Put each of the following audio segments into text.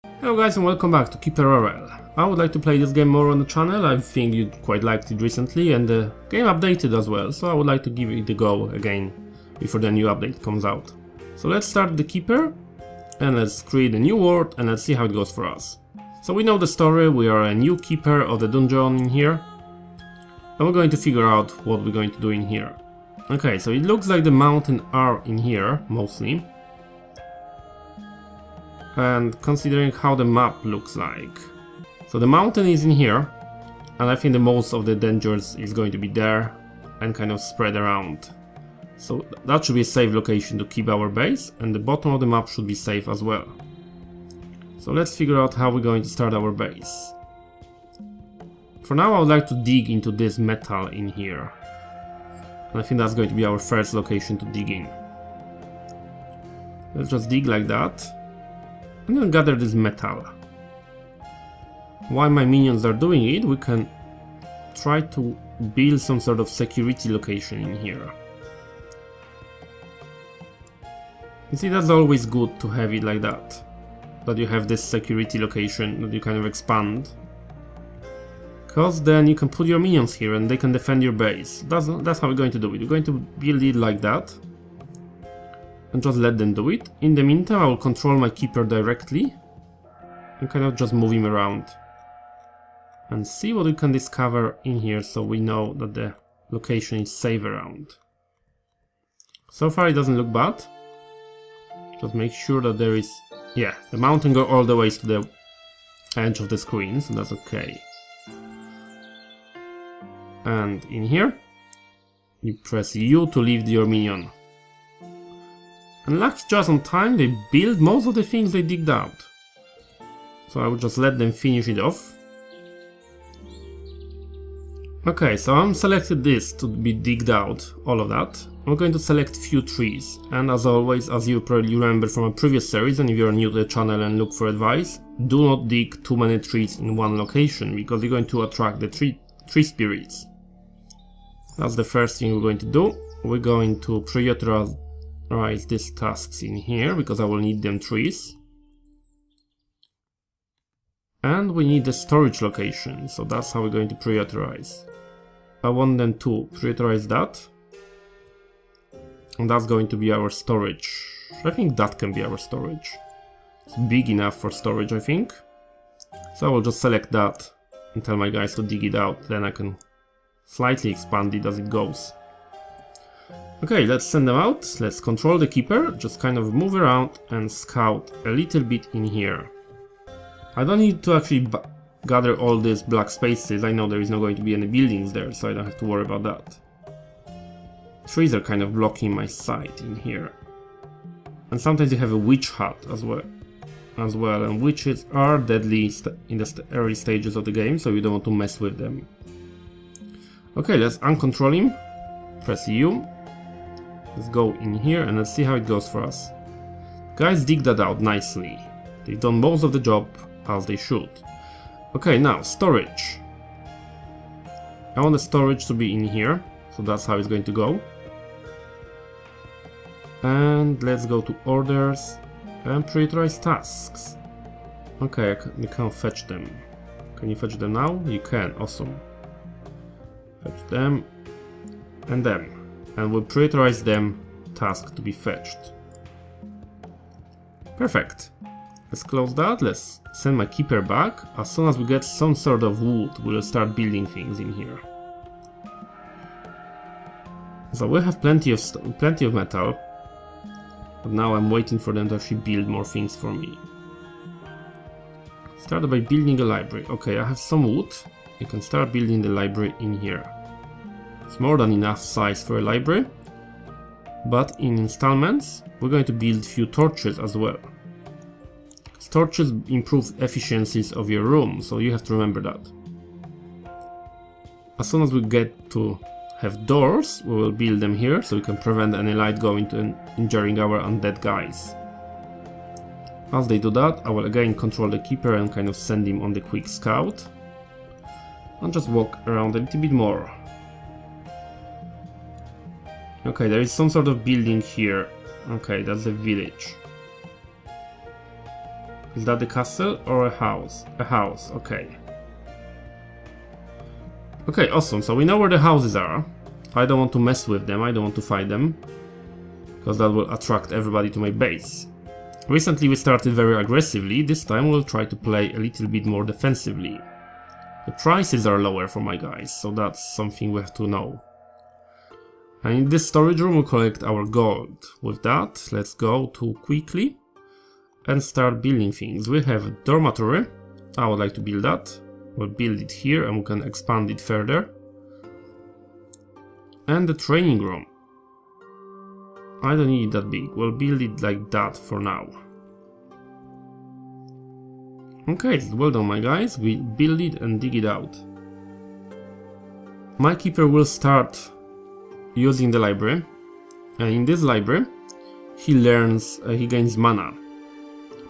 Hello guys and welcome back to KeeperRL. I would like to play this game more on the channel. I think you quite liked it recently and the game updated as well, so I would like to give it a go again before the new update comes out. So let's start the Keeper and let's create a new world and let's see how it goes for us. So we know the story, we are a new Keeper of the dungeon in here and we're going to figure out what we're going to do in here. Okay, so it looks like the mountains are in here mostly. And considering how the map looks like. So the mountain is in here, and I think the most of the dangers is going to be there and kind of spread around. So that should be a safe location to keep our base, and the bottom of the map should be safe as well. So let's figure out how we're going to start our base. For now I would like to dig into this metal in here. And I think that's going to be our first location to dig in. Let's just dig like that. And then gather this metal. While my minions are doing it, we can try to build some sort of security location in here. You see, that's always good to have it like that. That you have this security location that you kind of expand. Because then you can put your minions here and they can defend your base. That's how we're going to do it. We're going to build it like that. And just let them do it. In the meantime, I will control my Keeper directly and kind of just move him around and see what we can discover in here so we know that the location is safe around. So far it doesn't look bad. Just make sure that there is... yeah, the mountain goes all the way to the edge of the screen, so that's okay. And in here, you press U to leave your minion. And lucky just on time, they build most of the things they digged out. So I will just let them finish it off. Okay, so I'm selected this to be digged out, all of that. I'm going to select few trees. And as always, as you probably remember from a previous series, and if you're new to the channel and look for advice, do not dig too many trees in one location, because you're going to attract the tree spirits. That's the first thing we're going to do. We're going to prioritize these tasks in here because I will need them trees. And we need the storage location, so that's how we're going to prioritize. I want them to prioritize that. And that's going to be our storage. I think that can be our storage. It's big enough for storage, I think. So I will just select that and tell my guys to dig it out, then I can slightly expand it as it goes. Okay, let's send them out. Let's control the Keeper, just kind of move around and scout a little bit in here. I don't need to actually gather all these black spaces. I know there is not going to be any buildings there, so I don't have to worry about that. Trees are kind of blocking my sight in here. And sometimes you have a witch hut as well. And witches are deadly in the early stages of the game, so you don't want to mess with them. Okay, let's uncontrol him. Press U. Let's go in here and let's see how it goes for us. Guys dig that out nicely. They've done most of the job as they should. Okay, now storage. I want the storage to be in here, so that's how it's going to go. And let's go to orders and prioritize tasks. Okay, you can't fetch them. Can you fetch them now? You can, awesome. Fetch them and them. And we'll prioritize them task to be fetched. Perfect. Let's close that. Let's send my Keeper back. As soon as we get some sort of wood, we'll start building things in here. So we have plenty of metal. But now I'm waiting for them to actually build more things for me. Started by building a library. Okay, I have some wood. You can start building the library in here. It's more than enough size for a library, but in installments we're going to build few torches as well. Torches improve efficiencies of your room, so you have to remember that. As soon as we get to have doors, we will build them here so we can prevent any light going to injuring our undead guys. As they do that, I will again control the Keeper and kind of send him on the quick scout. And just walk around a little bit more. Okay, there is some sort of building here. Okay, that's a village. Is that the castle or a house? A house, okay. Okay, awesome, so we know where the houses are. I don't want to mess with them, I don't want to fight them, because that will attract everybody to my base. Recently we started very aggressively, this time we'll try to play a little bit more defensively. The prices are lower for my guys, so that's something we have to know. And in this storage room we'll collect our gold. With that, let's go to quickly and start building things. We have a dormitory, I would like to build that. We'll build it here and we can expand it further. And the training room. I don't need it that big, we'll build it like that for now. Okay, well done my guys, we build it and dig it out. My keeper will start using the library, and in this library he gains mana.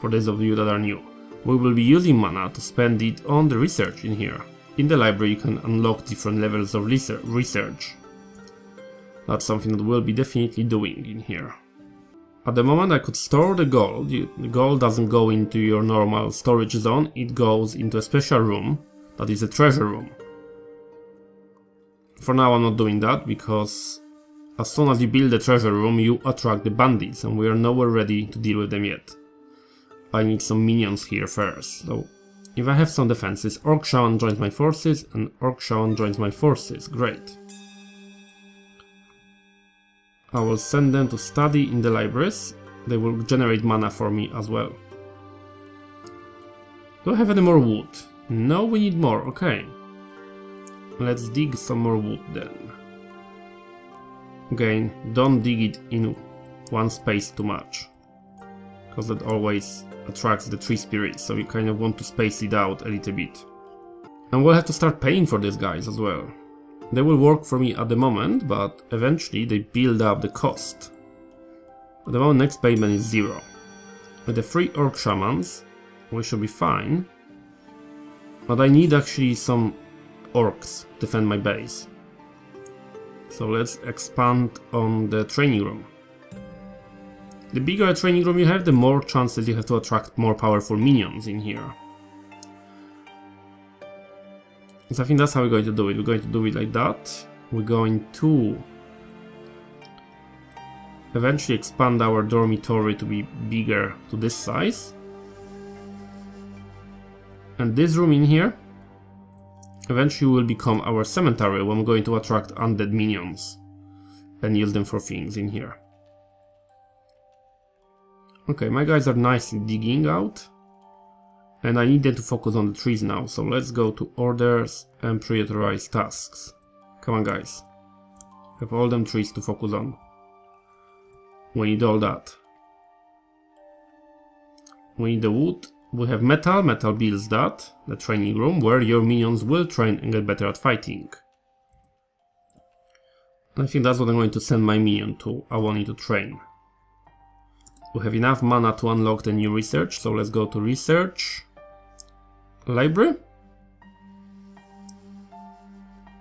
For those of you that are new, we will be using mana to spend it on the research in here. In the library you can unlock different levels of research. That's something that we'll be definitely doing in here. At the moment I could store the gold. The gold doesn't go into your normal storage zone, it goes into a special room that is a treasure room. For now I'm not doing that because as soon as you build the treasure room you attract the bandits and we are nowhere ready to deal with them yet. I need some minions here first. So if I have some defenses, Orc Shaman joins my forces and Orc Shaman joins my forces, great. I will send them to study in the libraries, they will generate mana for me as well. Do I have any more wood? No, we need more, okay. Let's dig some more wood then. Again, don't dig it in one space too much, because that always attracts the tree spirits, so you kind of want to space it out a little bit. And we'll have to start paying for these guys as well. They will work for me at the moment, but eventually they build up the cost. At the moment next payment is 0. With the 3 Orc Shamans we should be fine. But I need actually some orcs to defend my base. So let's expand on the training room. The bigger a training room you have, the more chances you have to attract more powerful minions in here. So I think that's how we're going to do it. We're going to do it like that. We're going to eventually expand our dormitory to be bigger to this size. And this room in here eventually will become our cemetery when we're going to attract undead minions and use them for things in here. Okay, my guys are nicely digging out. And I need them to focus on the trees now, so let's go to orders and prioritize tasks. Come on guys, have all them trees to focus on. We need all that. We need the wood, we have metal, metal builds that, the training room where your minions will train and get better at fighting. I think that's what I'm going to send my minion to, I want it to train. We have enough mana to unlock the new research, so let's go to research. Library,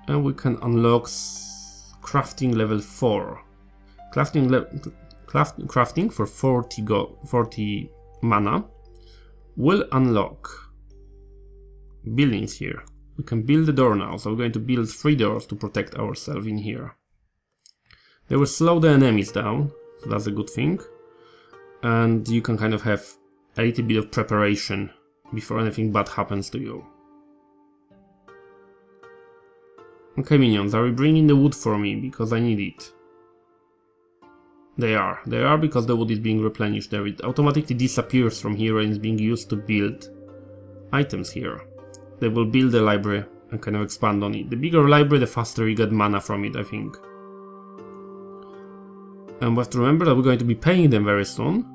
and we can unlock crafting level 4. Crafting for 40 mana will unlock buildings here. We can build the door now, so we're going to build 3 doors to protect ourselves in here. They will slow the enemies down, so that's a good thing. And you can kind of have a little bit of preparation before anything bad happens to you. Okay minions, are you bringing the wood for me? Because I need it. They are because the wood is being replenished there. It automatically disappears from here and is being used to build items here. They will build the library and kind of expand on it. The bigger library, the faster you get mana from it, I think. And we have to remember that we're going to be paying them very soon.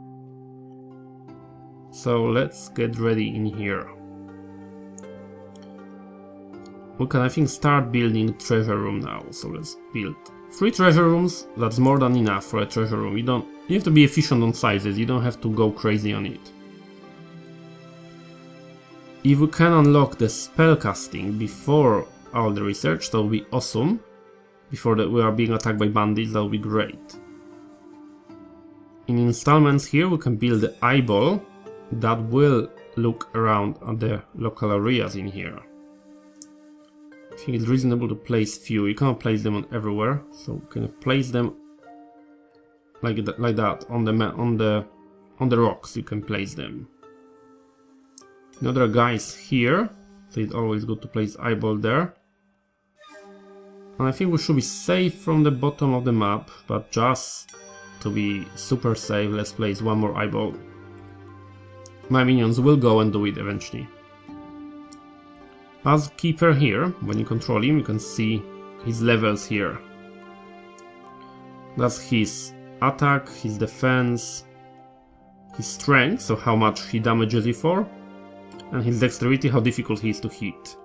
So let's get ready in here. We can, I think, start building treasure room now. So let's build 3 treasure rooms. That's more than enough for a treasure room. You have to be efficient on sizes. You don't have to go crazy on it. If we can unlock the spell casting before all the research, that will be awesome. Before we are being attacked by bandits, that will be great. In installments here, we can build the eyeball that will look around at the local areas in here. I think it's reasonable to place few. You cannot place them on everywhere, so kind of place them like that on the rocks. You can place them. Now there are guys here, so it's always good to place eyeball there. And I think we should be safe from the bottom of the map, but just to be super safe, let's place one more eyeball. My minions will go and do it eventually. As Keeper here, when you control him, you can see his levels here. That's his attack, his defense, his strength, so how much he damages you for, and his dexterity, how difficult he is to hit.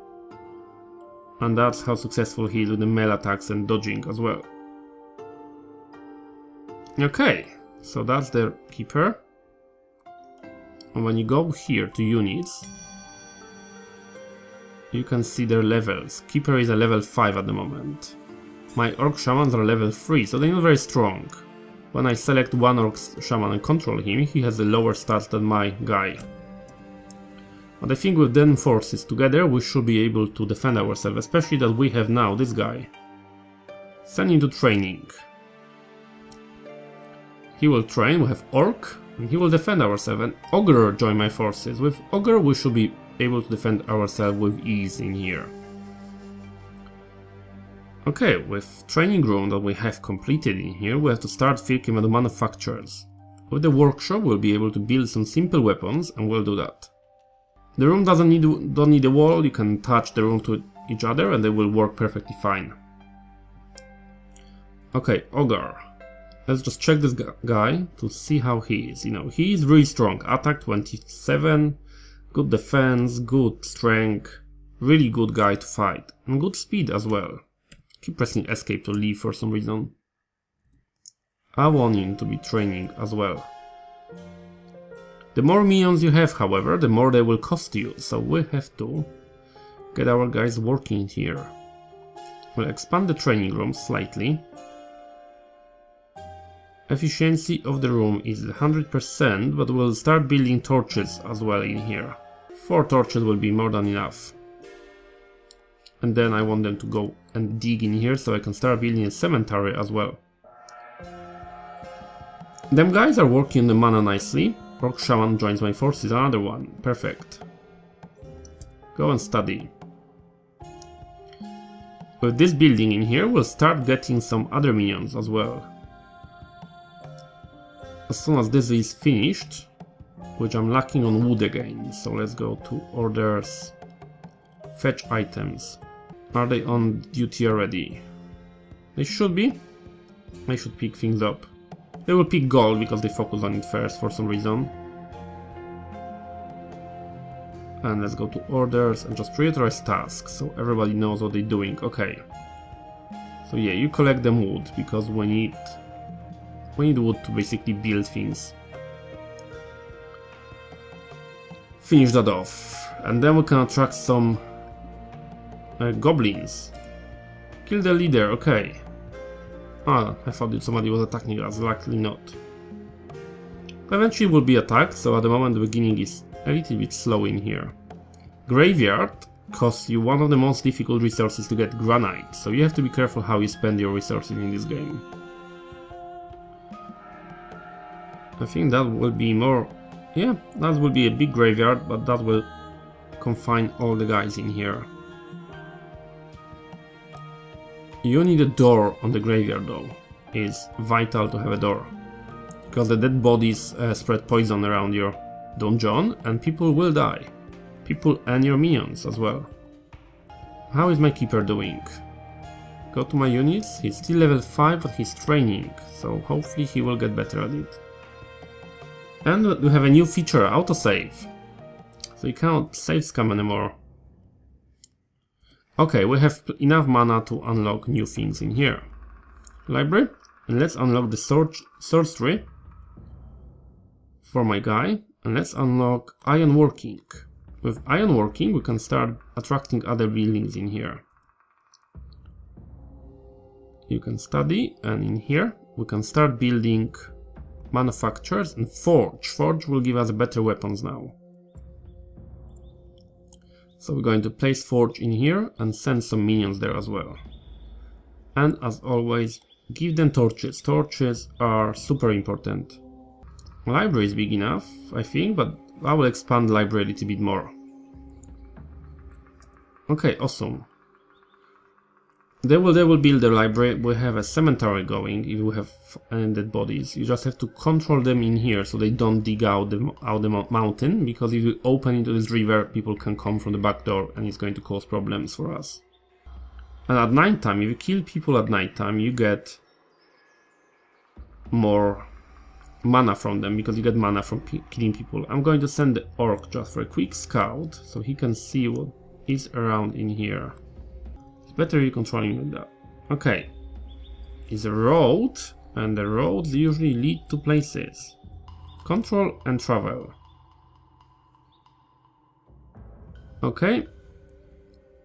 And that's how successful he is with the melee attacks and dodging as well. Okay, so that's the Keeper. And when you go here to units, you can see their levels. Keeper is a level 5 at the moment. My Orc Shamans are level 3, so they're not very strong. When I select one Orc Shaman and control him, he has a lower stats than my guy. But I think with them forces together, we should be able to defend ourselves, especially that we have now this guy. Send him to training. He will train, we have Orc, and he will defend ourselves, and Ogre join my forces. With Ogre we should be able to defend ourselves with ease in here. Okay, with training room that we have completed in here, we have to start thinking about the manufacturers. With the workshop we'll be able to build some simple weapons, and we'll do that. The room don't need a wall, you can attach the room to each other and they will work perfectly fine. Okay, Ogre. Let's just check this guy to see how he is. You know, he is really strong. Attack 27, good defense, good strength, really good guy to fight. And good speed as well. Keep pressing escape to leave for some reason. I want him to be training as well. The more minions you have, however, the more they will cost you. So we have to get our guys working here. We'll expand the training room slightly. Efficiency of the room is 100%, but we'll start building torches as well in here. 4 torches will be more than enough. And then I want them to go and dig in here so I can start building a cemetery as well. Them guys are working on the mana nicely. Orc Shaman joins my forces, another one. Perfect. Go and study. With this building in here, we'll start getting some other minions as well. As soon as this is finished, which I'm lacking on wood again, so let's go to orders, fetch items. Are they on duty already? They should be. I should pick things up. They will pick gold because they focus on it first for some reason. And let's go to orders and just prioritize tasks so everybody knows what they're doing. Okay. So yeah, you collect them wood because we need wood to basically build things. Finish that off. And then we can attract some goblins. Kill the leader, okay. Ah, I thought that somebody was attacking us, luckily not. Eventually we'll be attacked, so at the moment the beginning is a little bit slow in here. Graveyard costs you one of the most difficult resources to get, granite, so you have to be careful how you spend your resources in this game. I think that will be more... yeah, that will be a big graveyard, but that will confine all the guys in here. You need a door on the graveyard though. It's vital to have a door. Because the dead bodies spread poison around your dungeon and people will die. People and your minions as well. How is my Keeper doing? Go to my units. He's still level 5 but he's training. So hopefully he will get better at it. And we have a new feature, autosave. So you cannot save scam anymore. Okay, we have enough mana to unlock new things in here. Library, and let's unlock the sorcery for my guy, and let's unlock ironworking. With ironworking we can start attracting other buildings in here. You can study, and in here we can start building manufacturers and forge. Forge will give us better weapons now. So we're going to place Forge in here and send some minions there as well. And as always, give them torches. Torches are super important. Library is big enough, I think, but I will expand the library a little bit more. Okay, awesome. They will build their library. We have a cemetery going if we have dead bodies. You just have to control them in here so they don't dig out the mountain, because if you open into this river, people can come from the back door and it's going to cause problems for us. And at nighttime, if you kill people at nighttime, you get more mana from them, because you get mana from killing people. I'm going to send the orc just for a quick scout so he can see what is around in here. Better you controlling like that. Okay. Is a road, and the roads usually lead to places. Control and travel. Okay.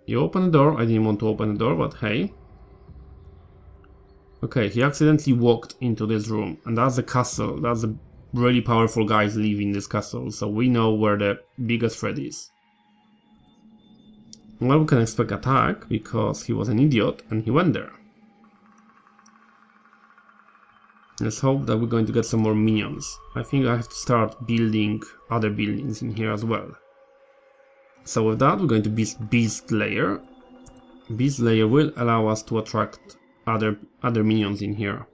You open the door. I didn't want to open the door, but hey. Okay, he accidentally walked into this room, and that's the castle. That's the really powerful guys live in this castle, so we know where the biggest threat is. Well, we can expect attack, because he was an idiot and he went there. Let's hope that we're going to get some more minions. I think I have to start building other buildings in here as well. So with that, we're going to Beast Layer. Beast Layer will allow us to attract other minions in here.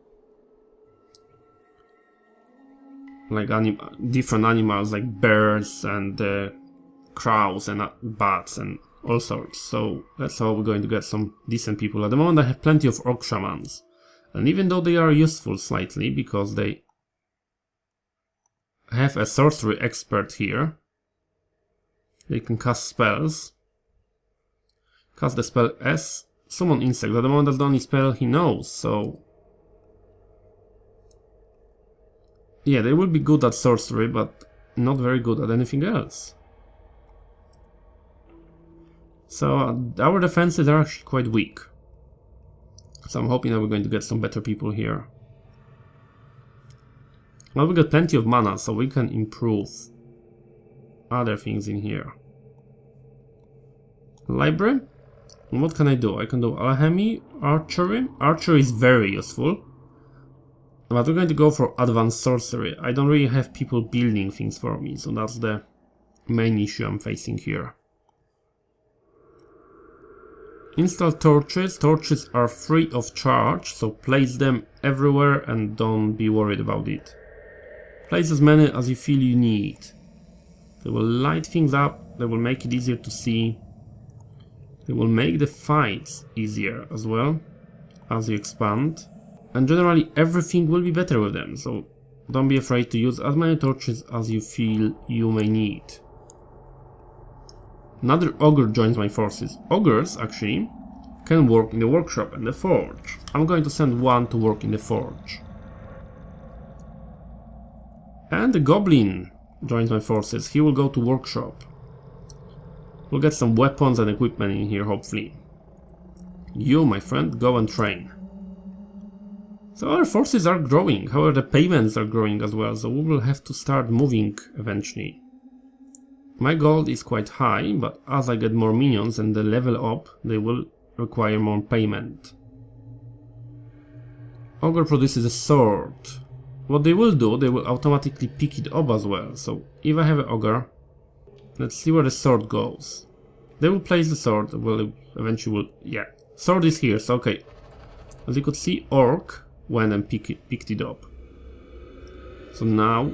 Like different animals like birds and crows and bats and all sorts. So that's how we're going to get some decent people. At the moment I have plenty of orc shamans, and even though they are useful slightly because they have a sorcery expert here, they can cast spells. Cast the spell S, summon insect. At the moment that's the only spell he knows, so yeah, they will be good at sorcery but not very good at anything else. So our defenses are actually quite weak. So I'm hoping that we're going to get some better people here. Well, we got plenty of mana, so we can improve other things in here. Library? And what can I do? I can do alchemy, archery. Archery is very useful. But we're going to go for advanced sorcery. I don't really have people building things for me, so that's the main issue I'm facing here. Install torches. Torches are free of charge, so place them everywhere and don't be worried about it. Place as many as you feel you need. They will light things up, they will make it easier to see. They will make the fights easier as well as you expand. And generally everything will be better with them, so don't be afraid to use as many torches as you feel you may need. Another ogre joins my forces. Ogres, actually, can work in the workshop and the forge. I'm going to send one to work in the forge. And the goblin joins my forces. He will go to workshop. We'll get some weapons and equipment in here, hopefully. You, my friend, go and train. So our forces are growing. However, the payments are growing as well, so we will have to start moving eventually. My gold is quite high, but as I get more minions and they level up, they will require more payment. Ogre produces a sword. What they will do, they will automatically pick it up as well. So if I have an ogre, let's see where the sword goes. They will place the sword, well, eventually will, yeah. Sword is here, so okay. As you could see, orc went and picked it up. So now,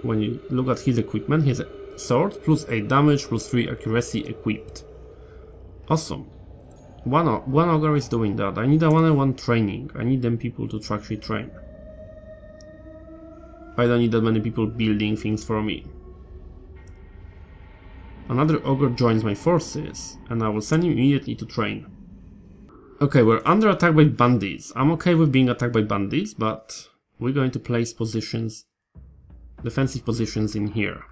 when you look at his equipment, he has a sword, plus 8 damage, plus 3 accuracy equipped. Awesome. One ogre is doing that. I need a one-on-one training. I need them people to actually train. I don't need that many people building things for me. Another ogre joins my forces, and I will send him immediately to train. Okay, we're under attack by bandits. I'm okay with being attacked by bandits, but we're going to place positions, defensive positions in here.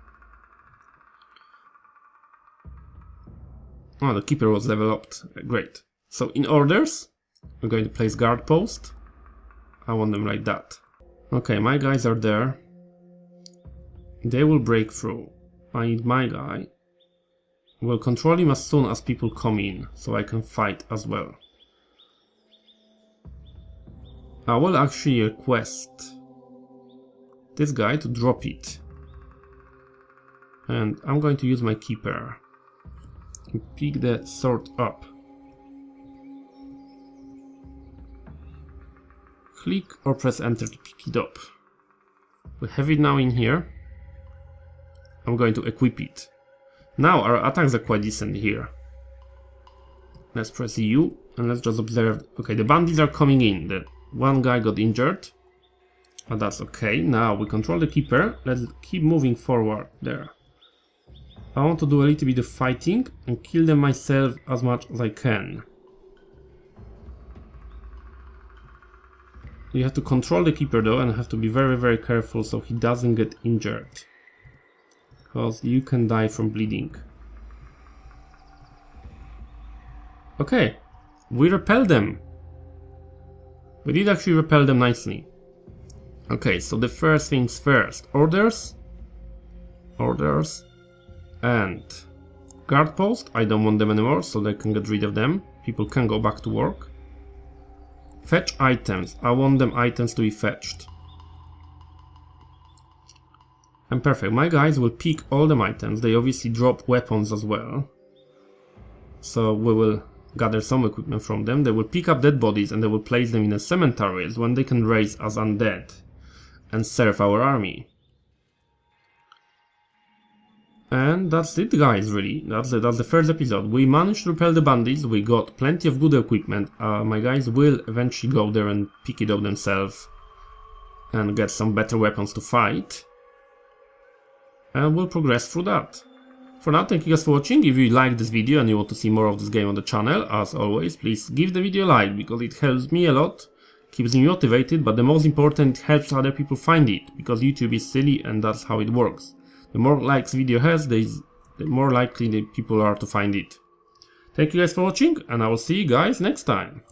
Oh, the keeper was leveled up. Great. So in orders, I'm going to place guard post. I want them like that. Okay, my guys are there. They will break through. I need my guy. will control him as soon as people come in, so I can fight as well. I will actually request this guy to drop it. And I'm going to use my keeper and pick the sword up. Click or press enter to pick it up. We have it now in here. I'm going to equip it. Now our attacks are quite decent here. Let's press U and let's just observe. Okay, the bandits are coming in. The one guy got injured. But that's okay. Now we control the keeper. Let's keep moving forward there. I want to do a little bit of fighting and kill them myself as much as I can. You have to control the keeper though, and have to be very, very careful so he doesn't get injured. Because you can die from bleeding. Okay, we repel them. We did actually repel them nicely. Okay, so the first things first. Orders. Orders. And guard post. I don't want them anymore, so they can get rid of them. People can go back to work. Fetch items. I want them items to be fetched. And perfect. My guys will pick all them items. They obviously drop weapons as well. So we will gather some equipment from them. They will pick up dead bodies and they will place them in a cemeteries when they can raise as undead and serve our army. And that's it, guys, really. That's the first episode. We managed to repel the bandits. We got plenty of good equipment. My guys will eventually go there and pick it up themselves and get some better weapons to fight. And we'll progress through that. For now, thank you guys for watching. If you liked this video and you want to see more of this game on the channel, as always, please give the video a like, because it helps me a lot, keeps me motivated, but the most important, it helps other people find it, because YouTube is silly and that's how it works. The more likes video has, the more likely the people are to find it. Thank you guys for watching, and I will see you guys next time.